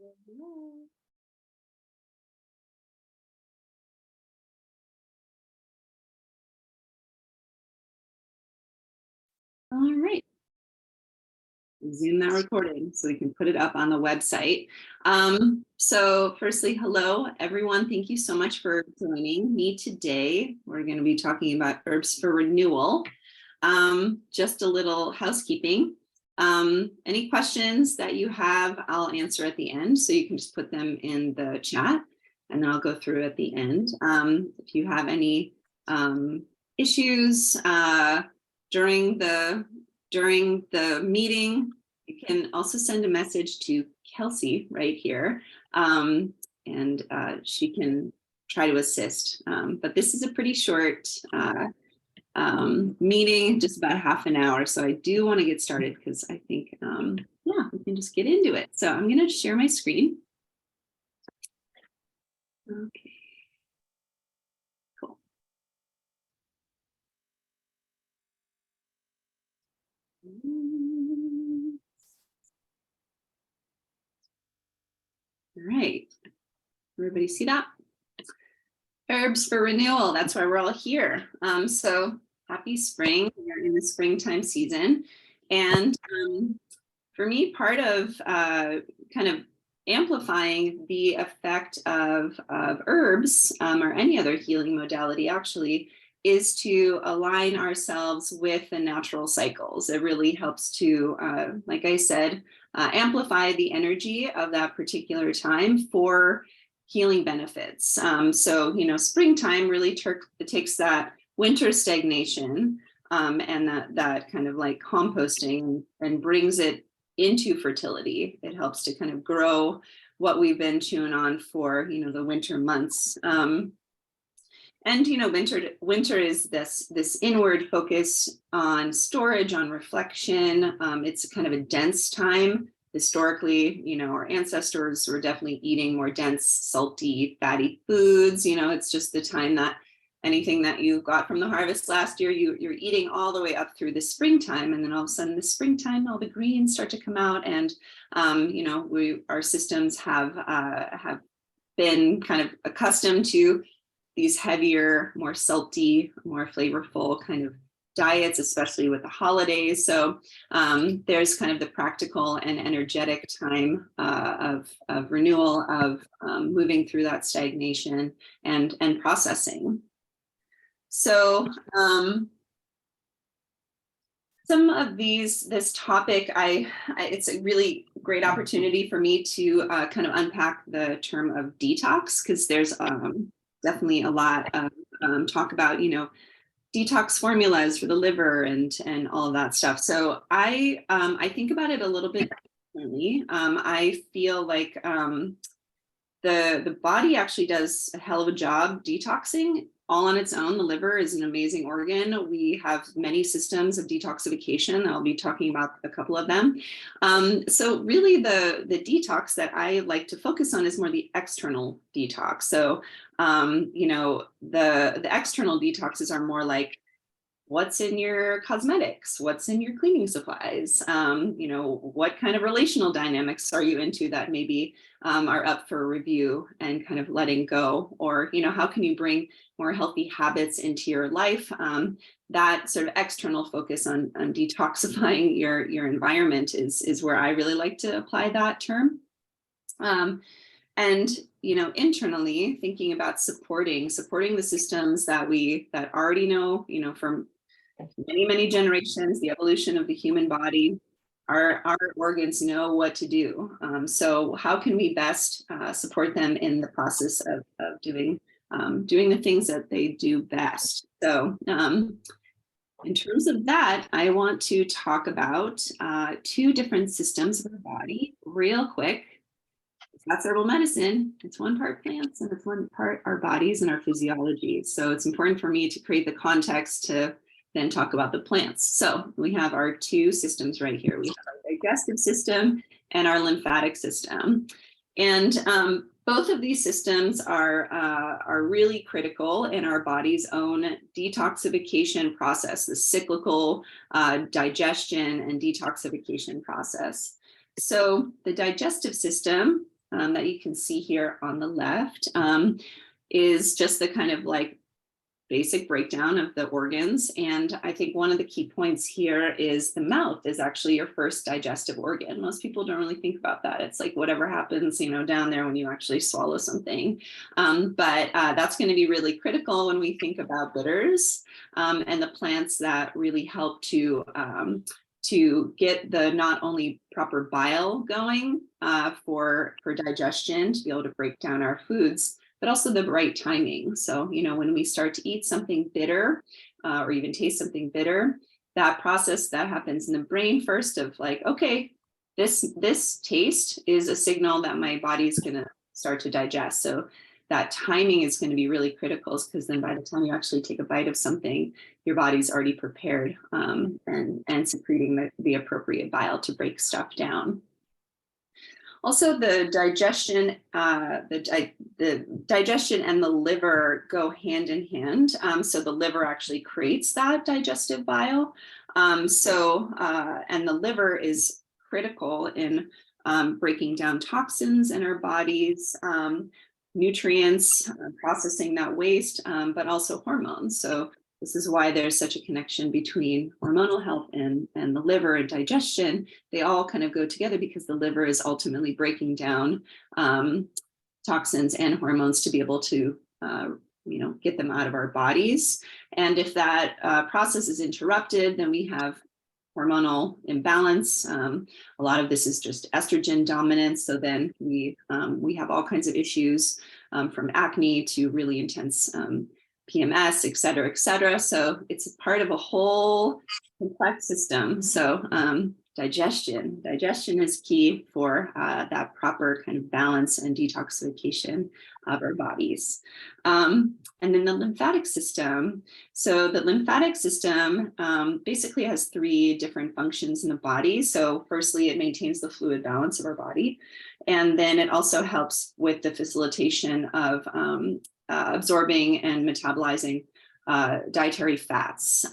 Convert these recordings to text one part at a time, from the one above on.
All right. Zoom that recording so we can put it up on the website. So firstly, hello, everyone. Thank you so much for joining me today. We're going to be talking about herbs for renewal. Just a little housekeeping. Any questions that you have, I'll answer at the end. So you can just put them in the chat and then I'll go through at the end. If you have any issues during the meeting, you can also send a message to Kelsey right here, and she can try to assist. But this is a pretty short meeting, just about half an hour. So I do want to get started because I think, yeah, we can just get into it. So I'm going to share my screen. Okay. Cool. All right. Everybody see that? Herbs for renewal. That's why we're all here. So happy spring. We're in the springtime season. And for me, part of kind of amplifying the effect of herbs or any other healing modality actually is to align ourselves with the natural cycles. It really helps to, like I said, amplify the energy of that particular time for healing benefits. So, you know, springtime really takes that winter stagnation and that kind of like composting and brings it into fertility. It helps to kind of grow what we've been chewing on for, you know, the winter months. And you know, winter is this inward focus on storage, on reflection. It's kind of a dense time. Historically, you know, our ancestors were definitely eating more dense, salty, fatty foods. You know, it's just the time that anything that you got from the harvest last year, you're eating all the way up through the springtime, and then all of a sudden, the springtime, all the greens start to come out, and you know, our systems have been kind of accustomed to these heavier, more salty, more flavorful kind of diets, especially with the holidays. So there's kind of the practical and energetic time of renewal, of moving through that stagnation and processing. So some of this topic, it's a really great opportunity for me to kind of unpack the term of detox, because there's definitely a lot of talk about, you know, detox formulas for the liver and all of that stuff. So I think about it a little bit differently. I feel like the body actually does a hell of a job detoxing all on its own. The liver is an amazing organ. We have many systems of detoxification. I'll be talking about a couple of them. So really the detox that I like to focus on is more the external detox. So, you know, the external detoxes are more like, what's in your cosmetics? What's in your cleaning supplies? You know, what kind of relational dynamics are you into that maybe are up for review and kind of letting go? Or, you know, how can you bring more healthy habits into your life? That sort of external focus on detoxifying your environment is where I really like to apply that term. And, you know, internally thinking about supporting the systems that already know, you know, from many generations, the evolution of the human body, our organs know what to do. So how can we best support them in the process of doing the things that they do best? So in terms of that, I want to talk about two different systems of the body real quick. That's herbal medicine. It's one part plants and it's one part our bodies and our physiology. So it's important for me to create the context to then talk about the plants. So we have our two systems right here. We have our digestive system and our lymphatic system. And both of these systems are really critical in our body's own detoxification process, the cyclical digestion and detoxification process. So the digestive system that you can see here on the left is just the kind of like basic breakdown of the organs. And I think one of the key points here is the mouth is actually your first digestive organ. Most people don't really think about that. It's like whatever happens, you know, down there when you actually swallow something. But that's going to be really critical when we think about bitters and the plants that really help to get the not only proper bile going for digestion, to be able to break down our foods, but also the right timing. So, you know, when we start to eat something bitter or even taste something bitter, that process that happens in the brain first of like, okay, this taste is a signal that my body is going to start to digest. So that timing is going to be really critical, because then by the time you actually take a bite of something, your body's already prepared and secreting the appropriate bile to break stuff down. Also, the digestion, the digestion and the liver go hand in hand. So the liver actually creates that digestive bile. And the liver is critical in breaking down toxins in our bodies, nutrients, processing that waste, but also hormones. So this is why there's such a connection between hormonal health and the liver and digestion. They all kind of go together because the liver is ultimately breaking down toxins and hormones to be able to, get them out of our bodies. And if that process is interrupted, then we have hormonal imbalance. A lot of this is just estrogen dominance. So then we have all kinds of issues from acne to really intense PMS, et cetera, et cetera. So it's a part of a whole complex system. So digestion is key for that proper kind of balance and detoxification of our bodies. And then the lymphatic system. So the lymphatic system basically has three different functions in the body. So firstly, it maintains the fluid balance of our body. And then it also helps with the facilitation of absorbing and metabolizing dietary fats.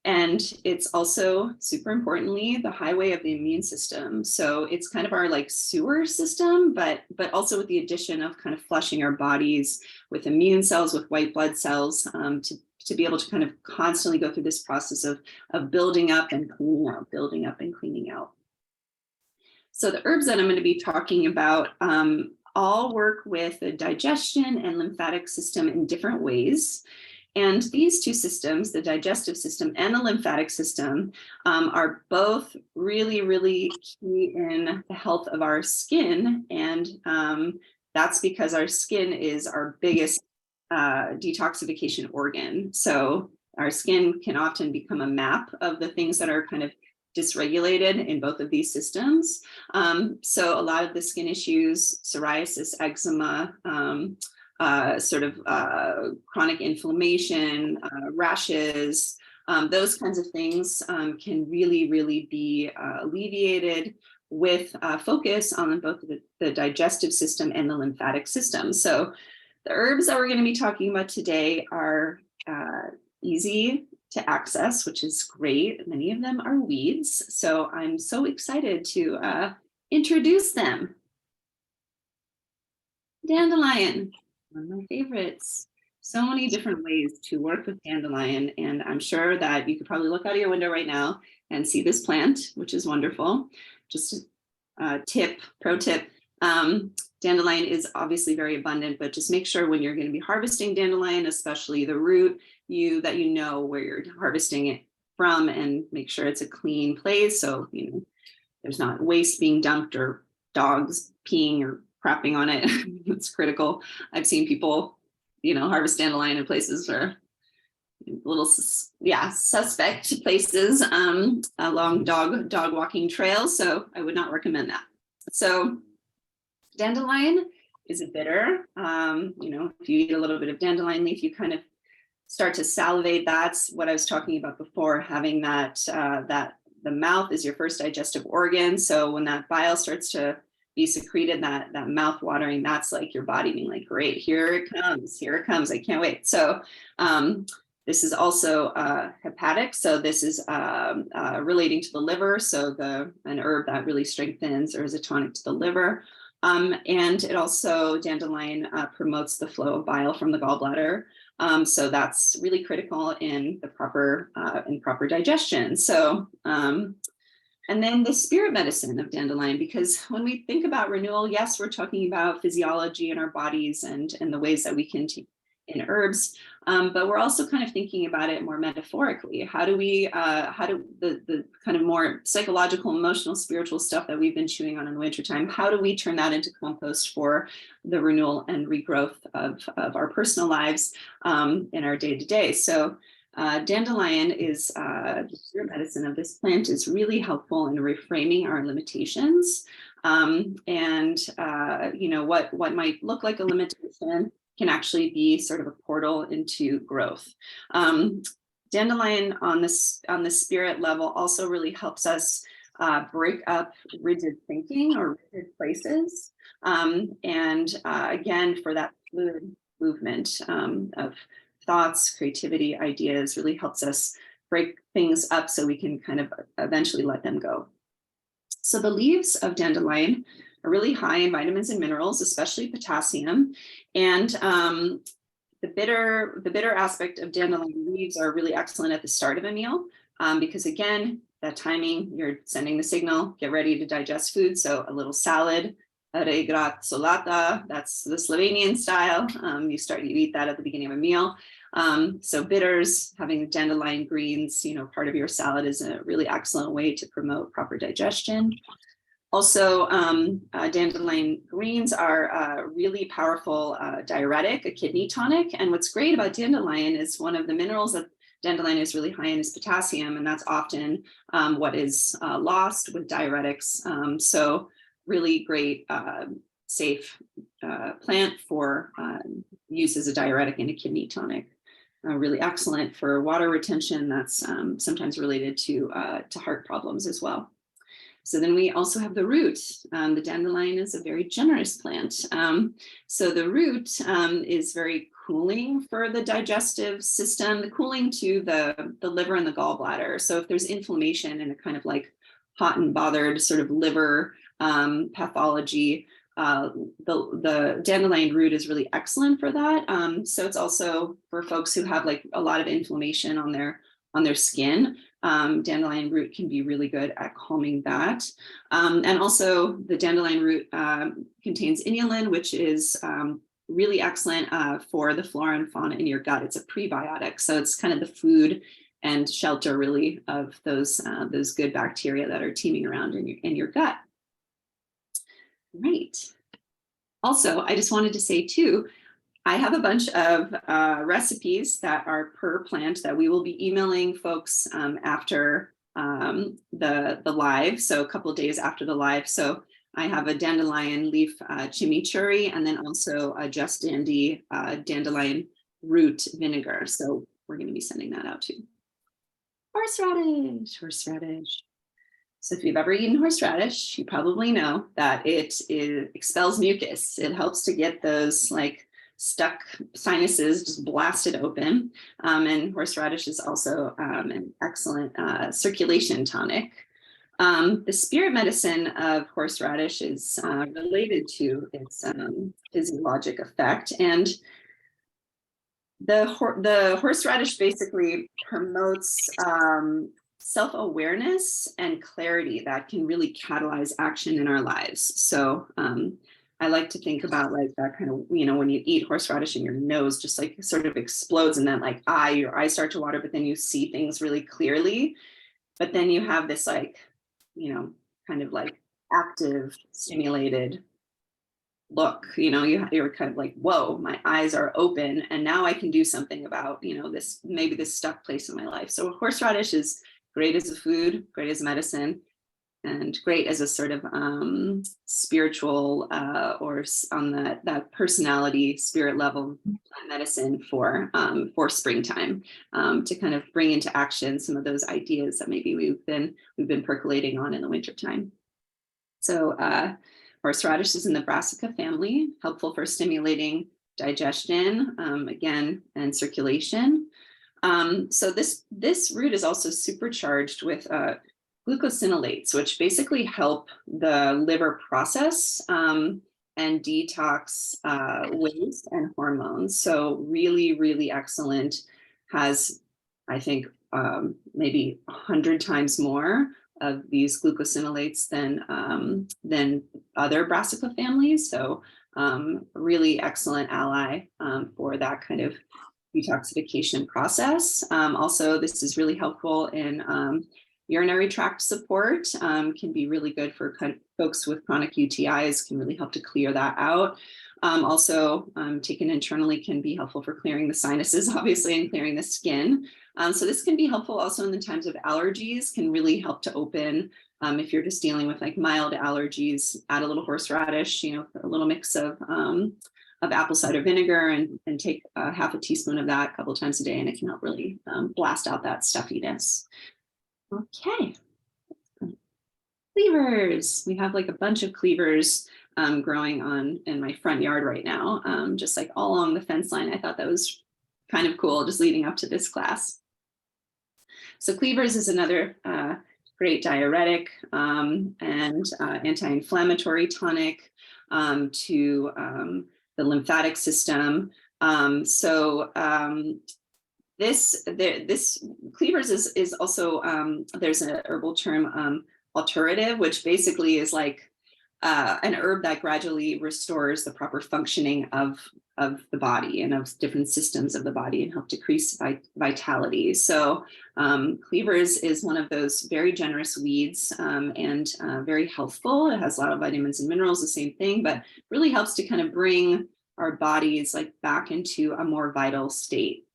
And it's also, super importantly, the highway of the immune system. So it's kind of our like sewer system, but also with the addition of kind of flushing our bodies with immune cells, with white blood cells, to be able to kind of constantly go through this process of building up and cleaning out, building up and cleaning out. So the herbs that I'm going to be talking about all work with the digestion and lymphatic system in different ways. And these two systems, the digestive system and the lymphatic system, are both really, really key in the health of our skin. And that's because our skin is our biggest detoxification organ. So our skin can often become a map of the things that are kind of dysregulated in both of these systems. So a lot of the skin issues, psoriasis, eczema, chronic inflammation, rashes, those kinds of things can really, really be alleviated with focus on both the digestive system and the lymphatic system. So the herbs that we're going to be talking about today are easy to access, which is great. Many of them are weeds. So I'm so excited to introduce them. Dandelion, one of my favorites. So many different ways to work with dandelion. And I'm sure that you could probably look out of your window right now and see this plant, which is wonderful. Just a pro tip, dandelion is obviously very abundant, but just make sure when you're going to be harvesting dandelion, especially the root, that you know where you're harvesting it from, and make sure it's a clean place. So, there's not waste being dumped or dogs peeing or crapping on it. It's critical. I've seen people, harvest dandelion in places where little, suspect places along dog walking trails. So I would not recommend that. So dandelion is a bitter. If you eat a little bit of dandelion leaf, you kind of start to salivate. That's what I was talking about before, having that the mouth is your first digestive organ. So when that bile starts to be secreted, that mouth watering, that's like your body being like, great, here it comes, I can't wait. So this is also hepatic. So this is relating to the liver. So an herb that really strengthens or is a tonic to the liver. And it also, dandelion promotes the flow of bile from the gallbladder. So that's really critical in the proper digestion. So, and then the spirit medicine of dandelion, because when we think about renewal, yes, we're talking about physiology in our bodies and the ways that we can take in herbs, but we're also kind of thinking about it more metaphorically. How do the kind of more psychological, emotional, spiritual stuff that we've been chewing on in the wintertime, how do we turn that into compost for the renewal and regrowth of our personal lives in our day-to-day? So dandelion is the spirit medicine of this plant is really helpful in reframing our limitations, and what might look like a limitation can actually be sort of a portal into growth. Dandelion on the spirit level also really helps us break up rigid thinking or rigid places, and again, for that fluid movement of thoughts, creativity, ideas, really helps us break things up so we can kind of eventually let them go. So the leaves of dandelion are really high in vitamins and minerals, especially potassium. And the bitter aspect of dandelion leaves are really excellent at the start of a meal, because again, that timing, you're sending the signal, get ready to digest food. So a little salad, regratsolata, that's the Slovenian style. You eat that at the beginning of a meal. So bitters, having dandelion greens, part of your salad is a really excellent way to promote proper digestion. Also, dandelion greens are a really powerful diuretic, a kidney tonic. And what's great about dandelion is one of the minerals that dandelion is really high in is potassium, and that's often what is lost with diuretics. So really great, safe plant for use as a diuretic and a kidney tonic. Really excellent for water retention. That's sometimes related to heart problems as well. So then we also have the root. The dandelion is a very generous plant. So the root is very cooling for the digestive system, the cooling to the liver and the gallbladder. So if there's inflammation and a kind of like hot and bothered sort of liver pathology, the dandelion root is really excellent for that. So it's also for folks who have like a lot of inflammation on their skin. Dandelion root can be really good at calming that. And also the dandelion root contains inulin, which is really excellent for the flora and fauna in your gut. It's a prebiotic. So it's kind of the food and shelter really of those good bacteria that are teeming around in your gut. Right. Also, I just wanted to say too, I have a bunch of recipes that are per plant that we will be emailing folks after the live, so a couple of days after the live. So I have a dandelion leaf chimichurri, and then also a Just Dandy dandelion root vinegar. So we're going to be sending that out too. Horseradish. So if you've ever eaten horseradish, you probably know that it expels mucus. It helps to get those like stuck sinuses just blasted open. And horseradish is also an excellent circulation tonic. The spirit medicine of horseradish is related to its physiologic effect. And the horseradish basically promotes self-awareness and clarity that can really catalyze action in our lives. So I like to think about like that kind of, when you eat horseradish and your nose just like sort of explodes, and then like your eyes start to water, but then you see things really clearly. But then you have this like, kind of like active, stimulated look, you're kind of like, whoa, my eyes are open and now I can do something about, this stuck place in my life. So horseradish is great as a food, great as medicine, and great as a sort of spiritual or on that personality spirit level medicine for springtime, to kind of bring into action some of those ideas that maybe we've been percolating on in the wintertime. So horseradish is in the Brassica family, helpful for stimulating digestion, again, and circulation. So this root is also supercharged with glucosinolates, which basically help the liver process and detox waste and hormones. So really, really excellent. Has, I think, maybe 100 times more of these glucosinolates than other brassica families. So really excellent ally for that kind of detoxification process. Also, this is really helpful in urinary tract support, can be really good for folks with chronic UTIs, can really help to clear that out. Also, taken internally can be helpful for clearing the sinuses, obviously, and clearing the skin. So this can be helpful also in the times of allergies, can really help to open, if you're just dealing with like mild allergies, add a little horseradish, a little mix of apple cider vinegar and take half a teaspoon of that a couple of times a day, and it can help really blast out that stuffiness. Okay. Cleavers. We have like a bunch of cleavers growing in my front yard right now, just like all along the fence line. I thought that was kind of cool, just leading up to this class. So cleavers is another great diuretic and anti-inflammatory tonic to the lymphatic system. This cleavers is also, there's an herbal term, alterative, which basically is like an herb that gradually restores the proper functioning of the body and of different systems of the body and help decrease vitality. So cleavers is one of those very generous weeds and very healthful. It has a lot of vitamins and minerals, the same thing, but really helps to kind of bring our bodies like back into a more vital state.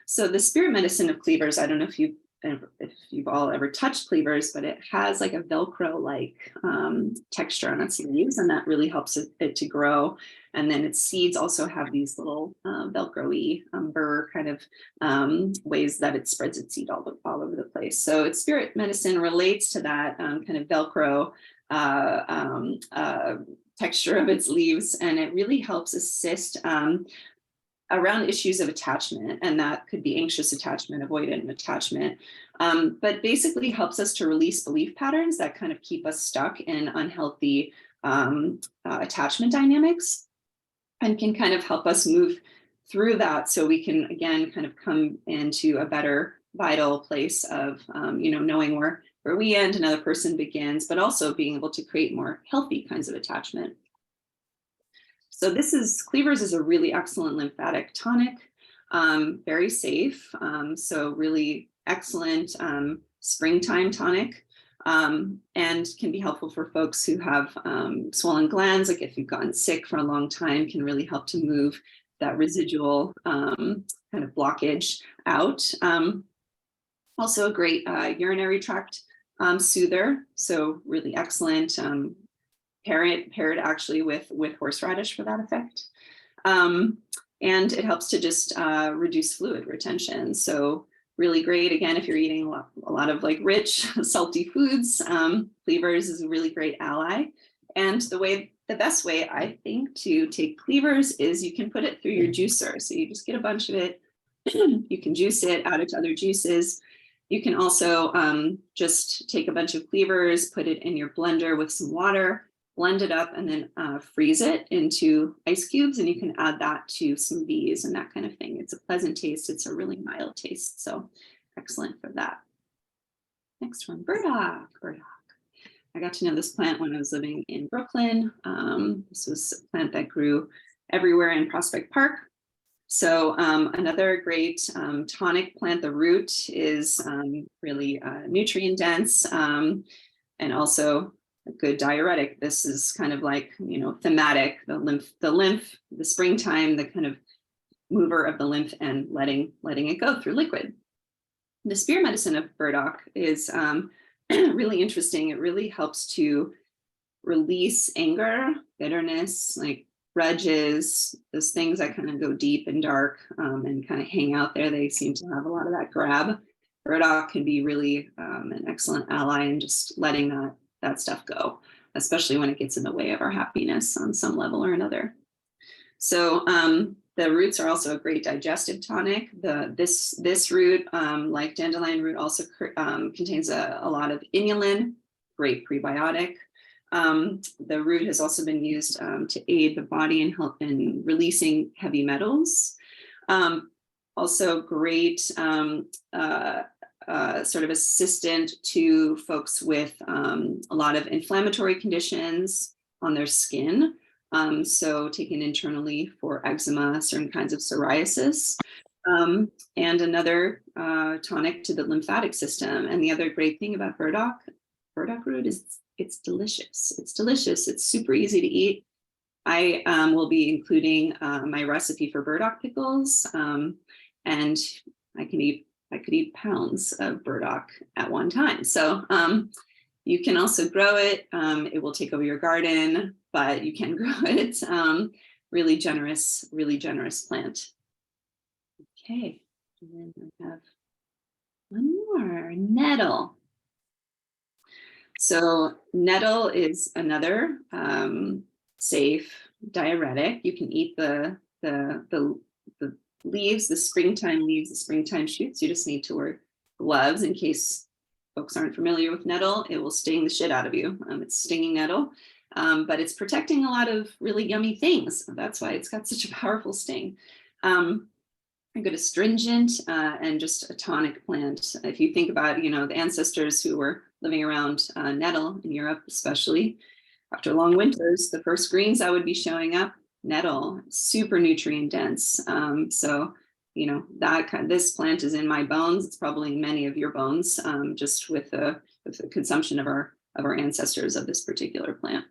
So the spirit medicine of cleavers, I don't know if you've all ever touched cleavers, but it has like a Velcro-like texture on its leaves, and that really helps it to grow. And then its seeds also have these little Velcro-y burr kind of ways that it spreads its seed all over the place. So its spirit medicine relates to that kind of Velcro texture of its leaves, and it really helps assist around issues of attachment, and that could be anxious attachment, avoidant attachment, but basically helps us to release belief patterns that kind of keep us stuck in unhealthy attachment dynamics, and can kind of help us move through that so we can, again, kind of come into a better vital place of, knowing where we end, another person begins, but also being able to create more healthy kinds of attachment. So cleavers is a really excellent lymphatic tonic, very safe. So really excellent springtime tonic, and can be helpful for folks who have swollen glands. Like if you've gotten sick for a long time, can really help to move that residual kind of blockage out. Also a great urinary tract soother. So really excellent. Paired actually with horseradish for that effect. And it helps to just reduce fluid retention. So really great, again, if you're eating a lot of like rich, salty foods, cleavers is a really great ally. And the best way, I think, to take cleavers is you can put it through your juicer. So you just get a bunch of it, you can juice it, add it to other juices. You can also just take a bunch of cleavers, put it in your blender with some water, blend it up, and then freeze it into ice cubes, and you can add that to smoothies and that kind of thing. It's a pleasant taste. It's a really mild taste. So excellent for that. Next one, burdock. I got to know this plant when I was living in Brooklyn. This was a plant that grew everywhere in Prospect Park. So another great tonic plant. The root is really nutrient dense and also a good diuretic. This is kind of like, thematic, the lymph, the springtime, the kind of mover of the lymph and letting it go through liquid. The spirit medicine of burdock is really interesting. It really helps to release anger, bitterness, like grudges, those things that kind of go deep and dark and kind of hang out there. They seem to have a lot of that grab. Burdock can be really an excellent ally in just letting that stuff go, especially when it gets in the way of our happiness on some level or another. So the roots are also a great digestive tonic. This root, like dandelion root, also contains a lot of inulin, great prebiotic. The root has also been used to aid the body in help in releasing heavy metals. Also great sort of assistant to folks with a lot of inflammatory conditions on their skin. So taken internally for eczema, certain kinds of psoriasis, and another tonic to the lymphatic system. And the other great thing about burdock root is it's delicious. It's delicious. It's super easy to eat. I will be including my recipe for burdock pickles, and I could eat pounds of burdock at one time. So you can also grow it. It will take over your garden, but you can grow it. Really generous plant. Okay, and then I have one more, nettle. So nettle is another safe diuretic. You can eat the leaves, the springtime leaves, the springtime shoots. You just need to wear gloves in case folks aren't familiar with nettle. It will sting the shit out of you. It's stinging nettle, but it's protecting a lot of really yummy things. That's why it's got such a powerful sting. A good astringent and just a tonic plant. If you think about, the ancestors who were living around nettle in Europe, especially after long winters, the first greens that would be showing up, nettle, super nutrient dense. So, this plant is in my bones. It's probably in many of your bones, just with the consumption of our ancestors of this particular plant.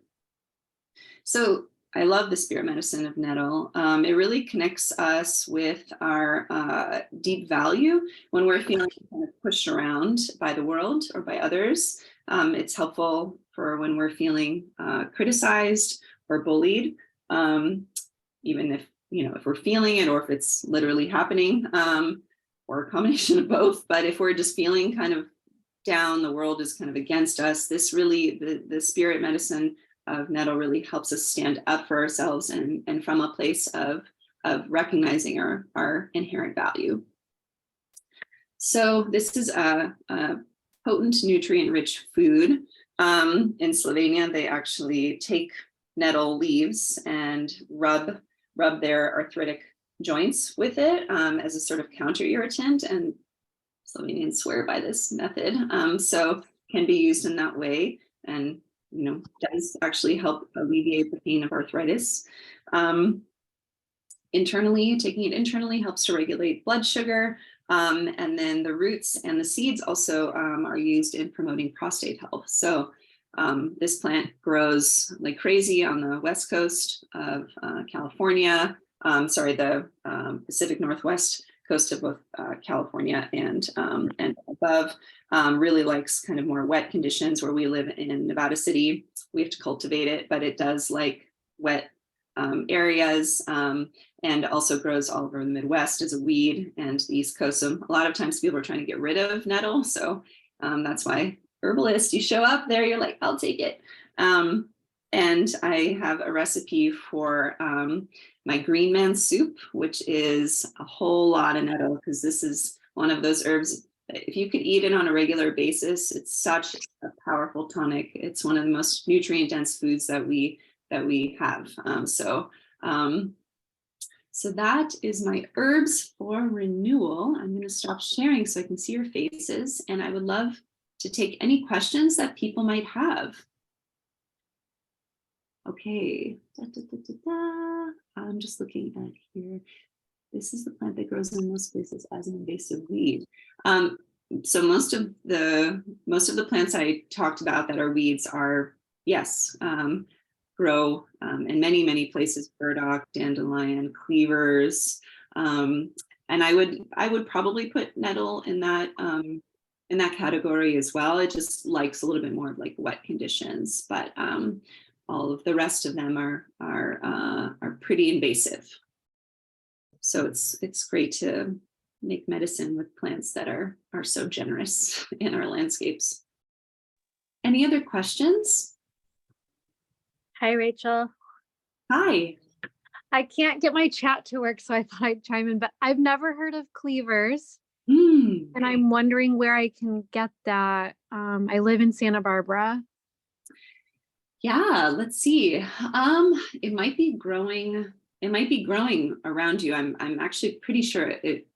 So I love the spirit medicine of nettle. It really connects us with our deep value when we're feeling kind of pushed around by the world or by others. It's helpful for when we're feeling criticized or bullied, even if we're feeling it or if it's literally happening, or a combination of both. But if we're just feeling kind of down, the world is kind of against us. This really, the spirit medicine of nettle really helps us stand up for ourselves and from a place of recognizing our inherent value. So this is a potent, nutrient-rich food. In Slovenia, they actually take nettle leaves and rub their arthritic joints with it as a sort of counter irritant, and Slovenians swear by this method. So can be used in that way, and does actually help alleviate the pain of arthritis. Internally, taking it internally helps to regulate blood sugar. And then the roots and the seeds also are used in promoting prostate health. So this plant grows like crazy on the west coast of California. The Pacific Northwest coast of both California and above. Really likes kind of more wet conditions. Where we live in Nevada City, we have to cultivate it, but it does like wet areas, and also grows all over the Midwest as a weed and the East Coast. So a lot of times people are trying to get rid of nettle. So that's why herbalist, you show up there, you're like, I'll take it. And I have a recipe for my green man soup, which is a whole lot of nettle, because this is one of those herbs. If you could eat it on a regular basis, it's such a powerful tonic. It's one of the most nutrient dense foods that we have. So that is my herbs for renewal. I'm going to stop sharing so I can see your faces, and I would love to take any questions that people might have. Okay, I'm just looking at here. This is the plant that grows in most places as an invasive weed. So most of the plants I talked about that are weeds are, yes, grow in many places: burdock, dandelion, cleavers, and I would probably put nettle in that category as well. It just likes a little bit more of like wet conditions, but all of the rest of them are pretty invasive. So it's great to make medicine with plants that are so generous in our landscapes. Any other questions? Hi, Rachel. Hi. I can't get my chat to work, so I thought I'd chime in, but I've never heard of cleavers. And I'm wondering where I can get that. I live in Santa Barbara. Yeah, let's see. It might be growing. It might be growing around you. I'm actually pretty sure it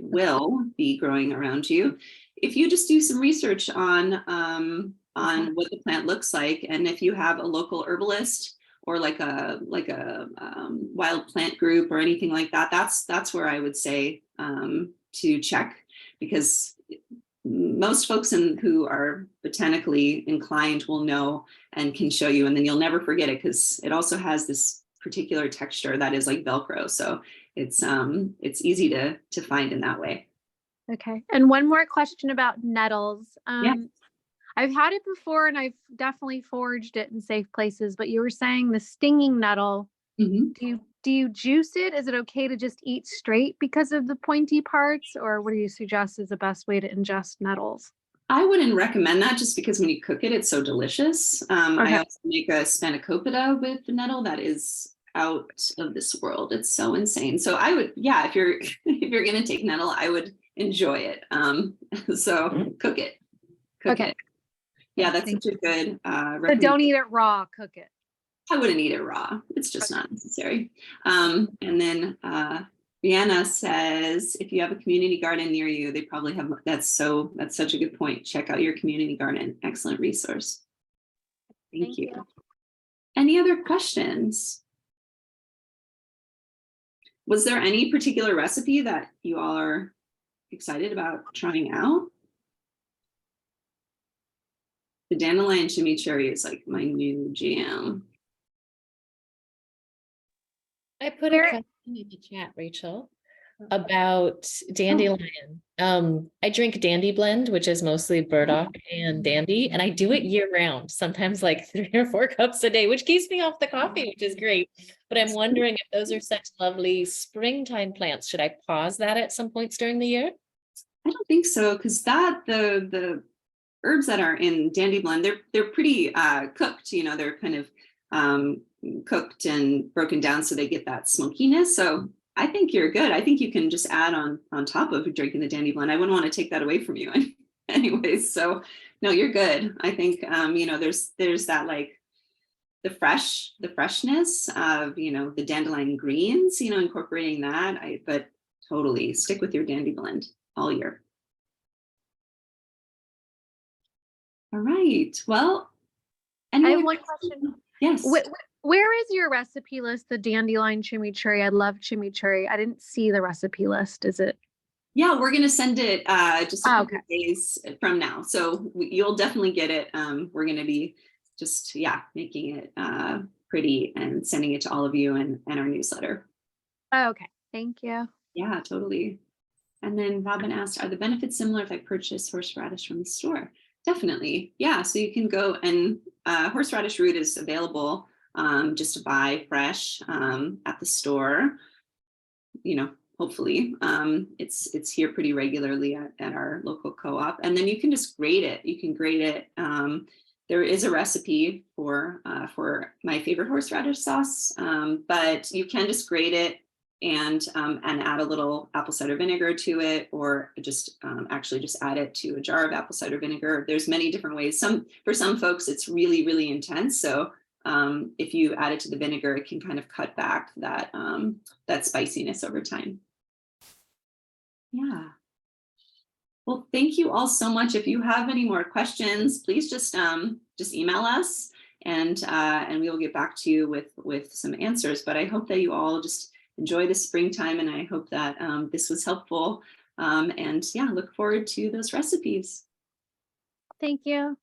will be growing around you. If you just do some research on what the plant looks like, and if you have a local herbalist or like a wild plant group or anything like that, that's where I would say to check, because most folks who are botanically inclined will know and can show you, and then you'll never forget it, because it also has this particular texture that is like Velcro. So it's easy to find in that way. Okay. And one more question about nettles. Yeah. I've had it before and I've definitely foraged it in safe places, but you were saying the stinging nettle, Mhm. do you juice it? Is it okay to just eat straight because of the pointy parts, or what do you suggest is the best way to ingest nettles? I wouldn't recommend that, just because when you cook it, it's so delicious. I Okay. also make a spanakopita with the nettle that is out of this world. It's so insane. So I would, yeah, if you're if you're gonna take nettle, I would enjoy it. So cook it, cook Okay. it. Yeah, that's Thank such a good So recommendation. don't eat it raw, cook it. I wouldn't eat it raw. It's just Okay. not necessary. And then Rihanna says, if you have a community garden near you, they probably have, that's such a good point. Check out your community garden. Excellent resource. Thank you. Any other questions? Was there any particular recipe that you all are excited about trying out? The dandelion chimichurri is like my new jam. I put a question in the chat, Rachel, about dandelion. I drink Dandy Blend, which is mostly burdock and dandy, and I do it year round, sometimes like 3 or 4 cups a day, which keeps me off the coffee, which is great. But I'm wondering if those are such lovely springtime plants. Should I pause that at some points during the year? I don't think so, because the herbs that are in Dandy Blend, they're pretty cooked. You know, they're kind of cooked and broken down so they get that smokiness. So I think you're good. I think you can just add on top of drinking the Dandy Blend. I wouldn't want to take that away from you anyways. So no, you're good. I think you know, there's that like the freshness of, you know, the dandelion greens, you know, incorporating that. But totally stick with your Dandy Blend all year. All right. Well, I have one question. Yes. Where is your recipe list, the dandelion chimichurri? I love chimichurri. I didn't see the recipe list. Is it? Yeah, we're going to send it just a couple Okay. of days from now. So you'll definitely get it. We're going to be just, yeah, making it pretty and sending it to all of you and our newsletter. Oh, okay. Thank you. Yeah, totally. And then Robin asked, are the benefits similar if I purchase horseradish from the store? Definitely. Yeah. So you can go and horseradish root is available just to buy fresh at the store. You know, hopefully it's here pretty regularly at our local co-op. And then you can just grate it. You can grate it. There is a recipe for my favorite horseradish sauce, but you can just grate it and add a little apple cider vinegar to it, or just actually just add it to a jar of apple cider vinegar. There's many different ways. For some folks, it's really, really intense. So if you add it to the vinegar, it can kind of cut back that spiciness over time. Yeah. Well, thank you all so much. If you have any more questions, please just email us, and we will get back to you with some answers. But I hope that you all just enjoy the springtime, and I hope that this was helpful. And yeah, look forward to those recipes. Thank you.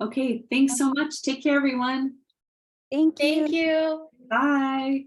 Okay, thanks so much. Take care, everyone. Thank you. Thank you. Bye.